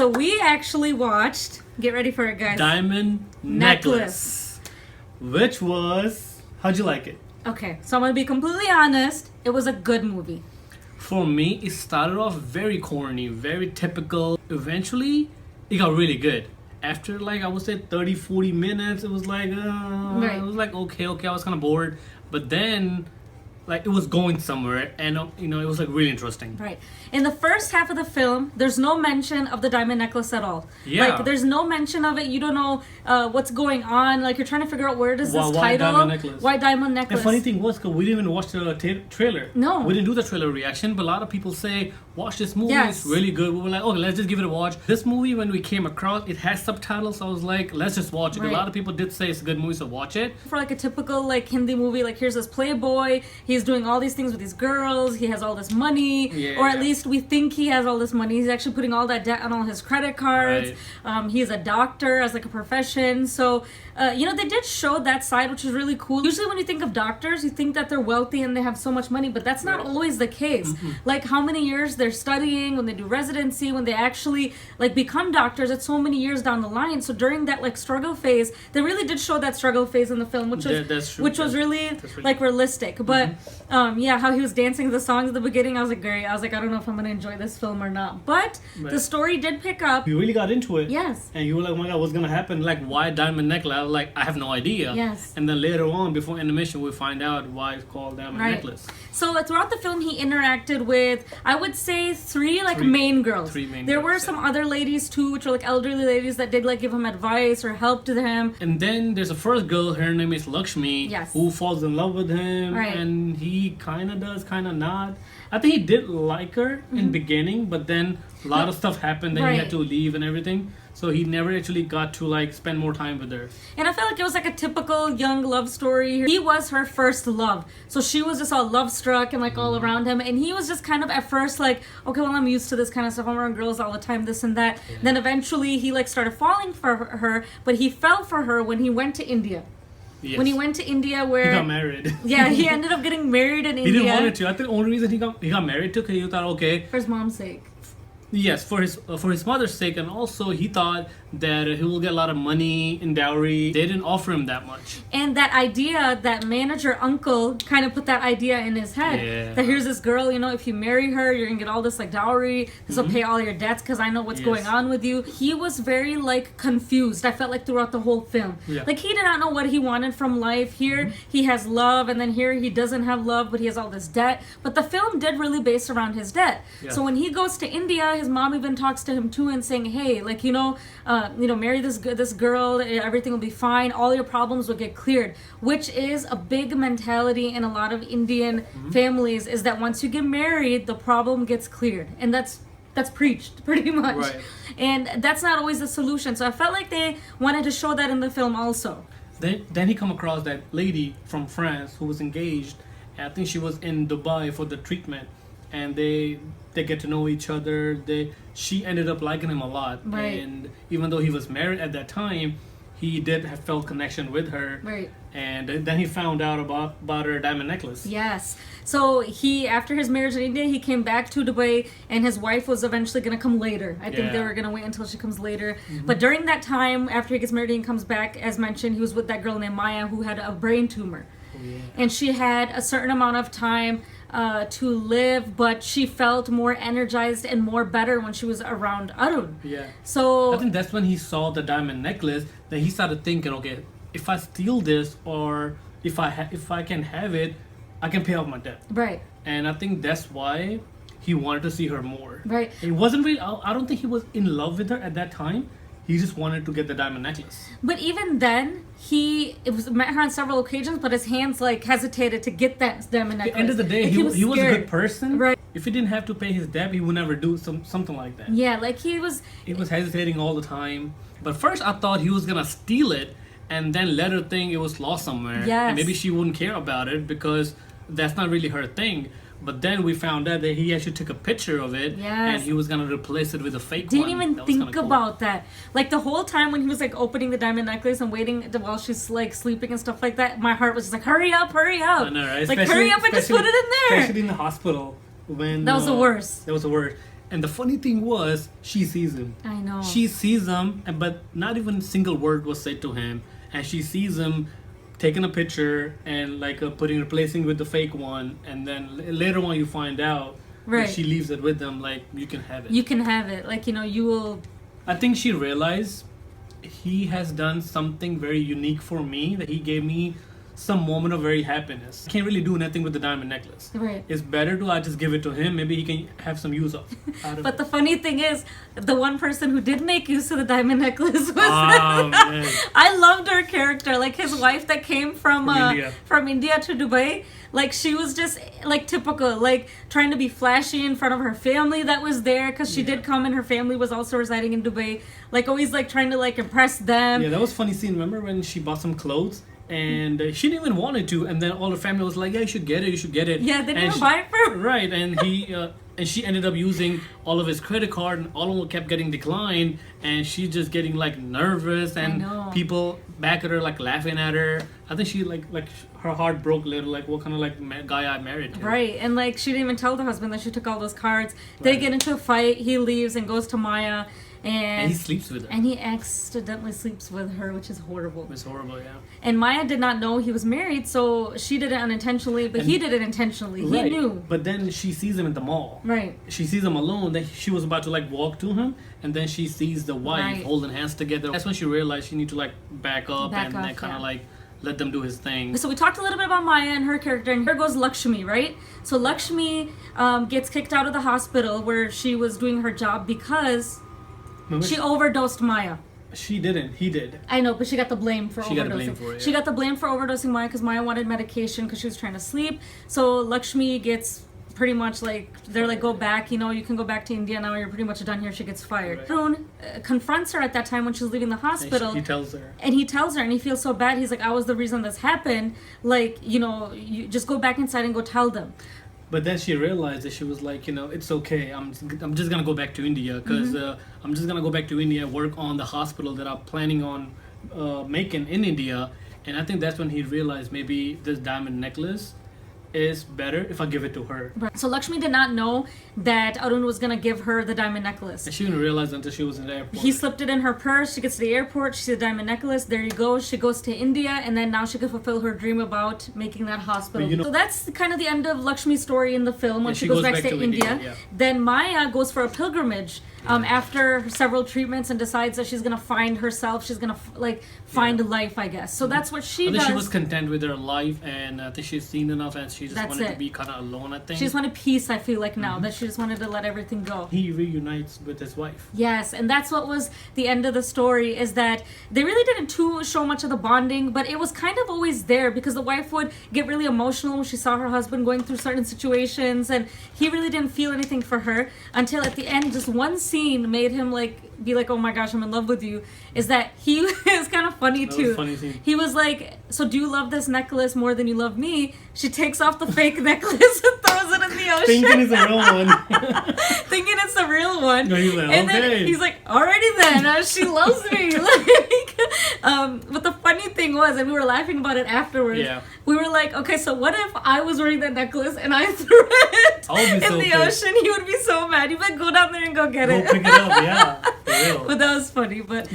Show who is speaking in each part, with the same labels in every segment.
Speaker 1: So we actually watched, get ready for it, guys.
Speaker 2: Diamond Necklace. Which was, how'd you like it?
Speaker 1: Okay, so I'm going to be completely honest. It was a good movie.
Speaker 2: For me, it started off very corny, very typical. Eventually, it got really good. After like, I would say 30, 40 minutes, it was like,
Speaker 1: Right.
Speaker 2: it was like, okay, I was kind of bored. But then, like, it was going somewhere, and it was like really interesting.
Speaker 1: Right. In the first half of the film, there's no mention of the diamond necklace at all.
Speaker 2: Yeah.
Speaker 1: Like, there's no mention of it. You don't know what's going on. Like, you're trying to figure out where does this
Speaker 2: Why
Speaker 1: title...
Speaker 2: Diamond Necklace?
Speaker 1: Why Diamond Necklace?
Speaker 2: The funny thing was, because we didn't even watch the trailer.
Speaker 1: No.
Speaker 2: We didn't do the trailer reaction, but a lot of people say, watch this movie,
Speaker 1: Yes.
Speaker 2: it's really good. We were like, okay, let's just give it a watch. This movie, when we came across, it has subtitles, so I was like, let's just watch it.
Speaker 1: Right.
Speaker 2: A lot of people did say it's a good movie, so watch it.
Speaker 1: For like a typical like Hindi movie, like here's this playboy, he's doing all these things with these girls, he has all this money,
Speaker 2: Yeah,
Speaker 1: or at
Speaker 2: yeah.
Speaker 1: least we think he has all this money. He's actually putting all that debt on all his credit cards. He's a doctor as like a profession. So they did show that side, which is really cool. Usually when you think of doctors, you think that they're wealthy and they have so much money, but that's not
Speaker 2: Right.
Speaker 1: always the case. Like how many years they're studying, when they do residency, when they actually like become doctors, it's so many years down the line. So during that like struggle phase, they really did show that struggle phase in the film, which was
Speaker 2: That's true.
Speaker 1: which was really
Speaker 2: That's really
Speaker 1: like realistic. But how he was dancing the songs at the beginning, I was like, great. I was like, I don't know if I'm gonna enjoy this film or not. But the
Speaker 2: Right.
Speaker 1: story did pick up.
Speaker 2: You really got into it.
Speaker 1: Yes.
Speaker 2: And you were like, oh my god, what's gonna happen? Like, why Diamond Necklace? I was like, I have no idea.
Speaker 1: Yes.
Speaker 2: And then later on, before animation, we find out why it's called Diamond
Speaker 1: Right.
Speaker 2: Necklace.
Speaker 1: So throughout the film, he interacted with, I would say, three
Speaker 2: Three-
Speaker 1: main girls.
Speaker 2: three main
Speaker 1: there
Speaker 2: girls,
Speaker 1: were
Speaker 2: yeah.
Speaker 1: some other ladies too, which were like elderly ladies that did like give him advice or help to him.
Speaker 2: And then there's a first girl, her name is Lakshmi,
Speaker 1: Yes.
Speaker 2: who falls in love with him,
Speaker 1: Right.
Speaker 2: and he kind of does, kind of not. I think he did like her in beginning, but then a lot of stuff happened, then he
Speaker 1: Right.
Speaker 2: had to leave and everything. So he never actually got to like spend more time with her.
Speaker 1: And I felt like it was like a typical young love story. He was her first love. So she was just all love struck and like all around him. And he was just kind of at first like, okay, well, I'm used to this kind of stuff. I'm around girls all the time, this and that.
Speaker 2: Yeah.
Speaker 1: Then eventually he like started falling for her, but he fell for her when he went to India.
Speaker 2: Yes.
Speaker 1: When he went to India
Speaker 2: He
Speaker 1: where...
Speaker 2: got married.
Speaker 1: Yeah, he ended up getting married in
Speaker 2: He
Speaker 1: India.
Speaker 2: didn't want it to. I think the only reason he got married to, because he thought, okay,
Speaker 1: For his mom's sake.
Speaker 2: yes, for his mother's sake, and also he thought that he will get a lot of money in dowry. They didn't offer him that much.
Speaker 1: And that idea, that manager uncle kind of put that idea in his head.
Speaker 2: Yeah.
Speaker 1: That here's this girl, if you marry her, you're going to get all this like dowry. This will pay all your debts because I know what's
Speaker 2: Yes.
Speaker 1: going on with you. He was very like confused. I felt like throughout the whole film.
Speaker 2: Yeah.
Speaker 1: Like he did not know what he wanted from life. Here he has love, and then here he doesn't have love, but he has all this debt. But the film did really base around his debt.
Speaker 2: Yeah.
Speaker 1: So when he goes to India, his mom even talks to him too and saying, hey, like, marry this girl, everything will be fine, all your problems will get cleared, which is a big mentality in a lot of Indian families, is that once you get married, the problem gets cleared. And that's preached pretty much.
Speaker 2: Right.
Speaker 1: And that's not always the solution. So I felt like they wanted to show that in the film also.
Speaker 2: Then he come across that lady from France who was engaged. And I think she was in Dubai for the treatment, and they get to know each other. She ended up liking him a lot,
Speaker 1: Right.
Speaker 2: and even though he was married at that time, he did have felt connection with her.
Speaker 1: Right.
Speaker 2: And then he found out about her diamond necklace.
Speaker 1: Yes. So after his marriage in India, he came back to Dubai, and his wife was eventually going to come later. I think they
Speaker 2: Yeah.
Speaker 1: were going to wait until she comes later. But during that time, after he gets married and comes back, as mentioned, he was with that girl named Maya who had a brain tumor.
Speaker 2: Oh, yeah.
Speaker 1: And she had a certain amount of time to live, but she felt more energized and more better when she was around Arun.
Speaker 2: Yeah.
Speaker 1: So
Speaker 2: I think that's when he saw the diamond necklace. Then he started thinking, okay, if I steal this, or if I can have it, I can pay off my debt.
Speaker 1: right.
Speaker 2: And I think that's why he wanted to see her more.
Speaker 1: Right.
Speaker 2: It wasn't really. I don't think he was in love with her at that time. He just wanted to get the diamond necklace.
Speaker 1: But even then, met her on several occasions, but his hands like hesitated to get that diamond necklace.
Speaker 2: At the end of the day,
Speaker 1: Like,
Speaker 2: he was a
Speaker 1: scared.
Speaker 2: good person.
Speaker 1: Right.
Speaker 2: If he didn't have to pay his debt, he would never do something like that.
Speaker 1: Yeah, like he was.
Speaker 2: He was hesitating all the time. But first, I thought he was gonna steal it, and then let her think it was lost somewhere.
Speaker 1: Yes.
Speaker 2: And maybe she wouldn't care about it because that's not really her thing. But then we found out that he actually took a picture of it,
Speaker 1: Yes.
Speaker 2: and he was gonna replace it with a fake
Speaker 1: Didn't
Speaker 2: one.
Speaker 1: even
Speaker 2: That was
Speaker 1: think
Speaker 2: kinda cool.
Speaker 1: about that. Like the whole time when he was like opening the diamond necklace and waiting while she's like sleeping and stuff like that, my heart was just like, hurry up, hurry up.
Speaker 2: I know, right?
Speaker 1: Like hurry up and just put it in there.
Speaker 2: Especially in the hospital when
Speaker 1: That was the worst.
Speaker 2: That was the worst. And the funny thing was, she sees him.
Speaker 1: I know.
Speaker 2: She sees him, but not even a single word was said to him. And she sees him taking a picture and like replacing with the fake one. And then later on, you find out that she leaves it with them. Like, you can have it.
Speaker 1: You can have it. Like, you will.
Speaker 2: I think she realized he has done something very unique for me, that he gave me some moment of very happiness. I can't really do nothing with the diamond necklace.
Speaker 1: Right.
Speaker 2: It's better to I just give it to him. Maybe he can have some use of.
Speaker 1: But the funny thing is, the one person who did make use of the diamond necklace was
Speaker 2: Man.
Speaker 1: I loved her character. Like his wife that came from India to Dubai. Like she was just like typical, like trying to be flashy in front of her family that was there, because she did come and her family was also residing in Dubai. Like always like trying to like impress them.
Speaker 2: Yeah, that was a funny scene. Remember when she bought some clothes? And she didn't even want it to, and then all her family was like, "Yeah, you should get it.
Speaker 1: Yeah, they didn't even buy it for her.
Speaker 2: Right, and and she ended up using all of his credit card, and all of them kept getting declined, and she's just getting like nervous, and people back at her like laughing at her. I think she like her heart broke a little, like what kind of like guy I married to.
Speaker 1: Right, and like she didn't even tell the husband that she took all those cards. They get into a fight. He leaves and goes to Maya. And
Speaker 2: he sleeps with her.
Speaker 1: And he accidentally sleeps with her, which is horrible.
Speaker 2: It's horrible, yeah.
Speaker 1: And Maya did not know he was married, so she did it unintentionally, but he did it intentionally. He knew.
Speaker 2: But then she sees him at the mall.
Speaker 1: Right.
Speaker 2: She sees him alone. Then she was about to like walk to him, and then she sees the wife holding hands together. That's when she realized she need to like back up and then kind of like let them do his thing. So
Speaker 1: we talked a little bit about Maya and her character, and here goes Lakshmi, right? So Lakshmi gets kicked out of the hospital where she was doing her job because she overdosed Maya.
Speaker 2: She didn't. He did.
Speaker 1: I know, but she got the blame for overdosing.
Speaker 2: She got the blame for it.
Speaker 1: She got the blame for overdosing Maya because Maya wanted medication because she was trying to sleep. So Lakshmi gets pretty much like, they're like, go back, you can go back to India now, you're pretty much done here. She gets fired. Right. Arun confronts her at that time when she's leaving the hospital.
Speaker 2: And he tells her.
Speaker 1: And he tells her, and he feels so bad. He's like, I was the reason this happened. Like, you just go back inside and go tell them.
Speaker 2: But then she realized that she was like, it's okay. I'm just gonna go back to India because I'm just gonna go back to India and work on the hospital that I'm planning on making in India. And I think that's when he realized maybe this diamond necklace is better if I give it to her.
Speaker 1: Right. So Lakshmi did not know that Arun was gonna give her the diamond necklace.
Speaker 2: And she didn't realize until she was in the airport.
Speaker 1: He slipped it in her purse. She gets to the airport. She sees the diamond necklace. There you go. She goes to India, and then now she can fulfill her dream about making that hospital. So that's kind of the end of Lakshmi's story in the film. When she goes back to India. Then Maya goes for a pilgrimage after several treatments and decides that she's gonna find herself. She's gonna find life, I guess. So that's what she does.
Speaker 2: I think she was content with her life, and I think she's seen enough, and she just wanted to be kind of alone, I think.
Speaker 1: She just wanted peace, I feel like now, that she just wanted to let everything go.
Speaker 2: He reunites with his wife.
Speaker 1: Yes, and that's what was the end of the story, is that they really didn't show much of the bonding, but it was kind of always there, because the wife would get really emotional when she saw her husband going through certain situations, and he really didn't feel anything for her until at the end, just one scene made him be like, oh my gosh, I'm in love with you. Is that he is kind of funny too.
Speaker 2: That was a funny scene.
Speaker 1: He was like, so do you love this necklace more than you love me? She takes off the fake necklace and throws it in the ocean.
Speaker 2: Thinking it's a real one.
Speaker 1: Thinking it's the real one.
Speaker 2: No, he's like,
Speaker 1: and then he's like, alrighty then, she loves me. But the funny thing was, and we were laughing about it afterwards, we were like, okay, so what if I was wearing that necklace and I threw it in the ocean? He would be so mad. He'd be like, go down there and go get it.
Speaker 2: Go pick it up, yeah. For real.
Speaker 1: But that was funny. But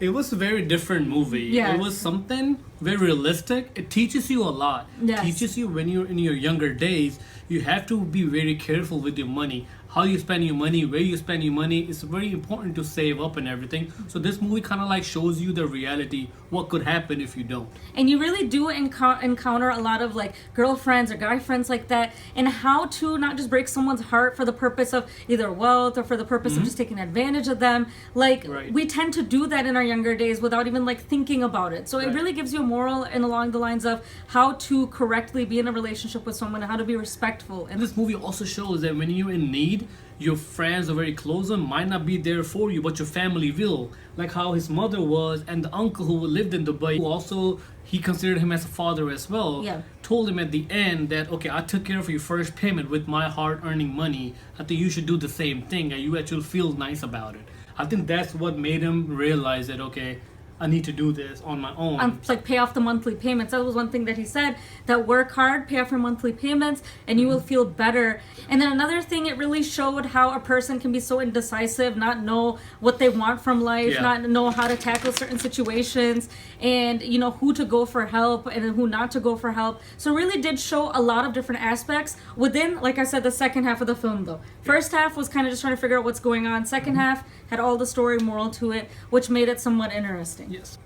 Speaker 2: it was a very different movie.
Speaker 1: Yes.
Speaker 2: It was something very realistic. It teaches you a lot.
Speaker 1: Yes.
Speaker 2: It teaches you when you're in your younger days, you have to be very careful with your money. How you spend your money, where you spend your money. It's very important to save up and everything. So this movie kind of shows you the reality, what could happen if you don't.
Speaker 1: And you really do encounter a lot of girlfriends or guy friends like that, and how to not just break someone's heart for the purpose of either wealth or for the purpose of just taking advantage of them. We tend to do that in our younger days without even thinking about it. So it really gives you a moral and along the lines of how to correctly be in a relationship with someone and how to be respectful.
Speaker 2: And this movie also shows that when you're in need, your friends are very close and might not be there for you, but your family will. Like how his mother was, and the uncle who lived in Dubai, who also, he considered him as a father as well, told him at the end that, okay, I took care of your first payment with my hard-earning money. I think you should do the same thing, and you actually feel nice about it. I think that's what made him realize that, okay, I need to do this on my own.
Speaker 1: Like pay off the monthly payments. That was one thing that he said, that work hard, pay off your monthly payments, and you will feel better. And then another thing, it really showed how a person can be so indecisive, not know what they want from life, not know how to tackle certain situations, and you know who to go for help and who not to go for help. So it really did show a lot of different aspects within, like I said, the second half of the film though. First half was kind of just trying to figure out what's going on. Second half had all the story moral to it, which made it somewhat interesting.
Speaker 2: Yes.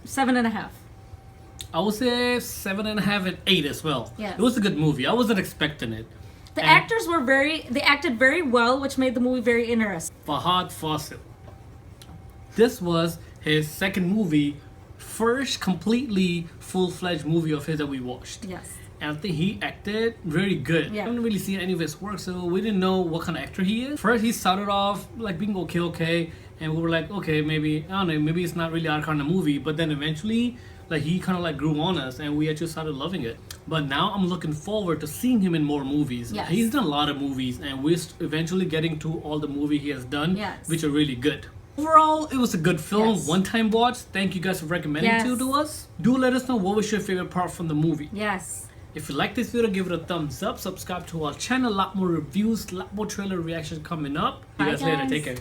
Speaker 1: 7.5.
Speaker 2: I would say 7.5 and 8 as well.
Speaker 1: Yes.
Speaker 2: It was a good movie. I wasn't expecting it.
Speaker 1: The actors were they acted very well, which made the movie very interesting.
Speaker 2: Fahadh Faasil. This was his second movie, first completely full-fledged movie of his that we watched.
Speaker 1: Yes.
Speaker 2: And I think he acted very good.
Speaker 1: Yeah.
Speaker 2: I haven't really seen any of his work, so we didn't know what kind of actor he is. First, he started off like being okay, and we were like, okay, maybe, I don't know, maybe it's not really our kind of movie. But then eventually, like he kind of like grew on us, and we actually started loving it. But now I'm looking forward to seeing him in more movies.
Speaker 1: Yes.
Speaker 2: He's done a lot of movies, and we're eventually getting to all the movie he has done, which are really good. Overall, it was a good film, one-time watch. Thank you guys for recommending it to us. Do let us know what was your favorite part from the movie.
Speaker 1: Yes.
Speaker 2: If you like this video, give it a thumbs up. Subscribe to our channel. A lot more reviews, a lot more trailer reactions coming up. See you guys later. Take care.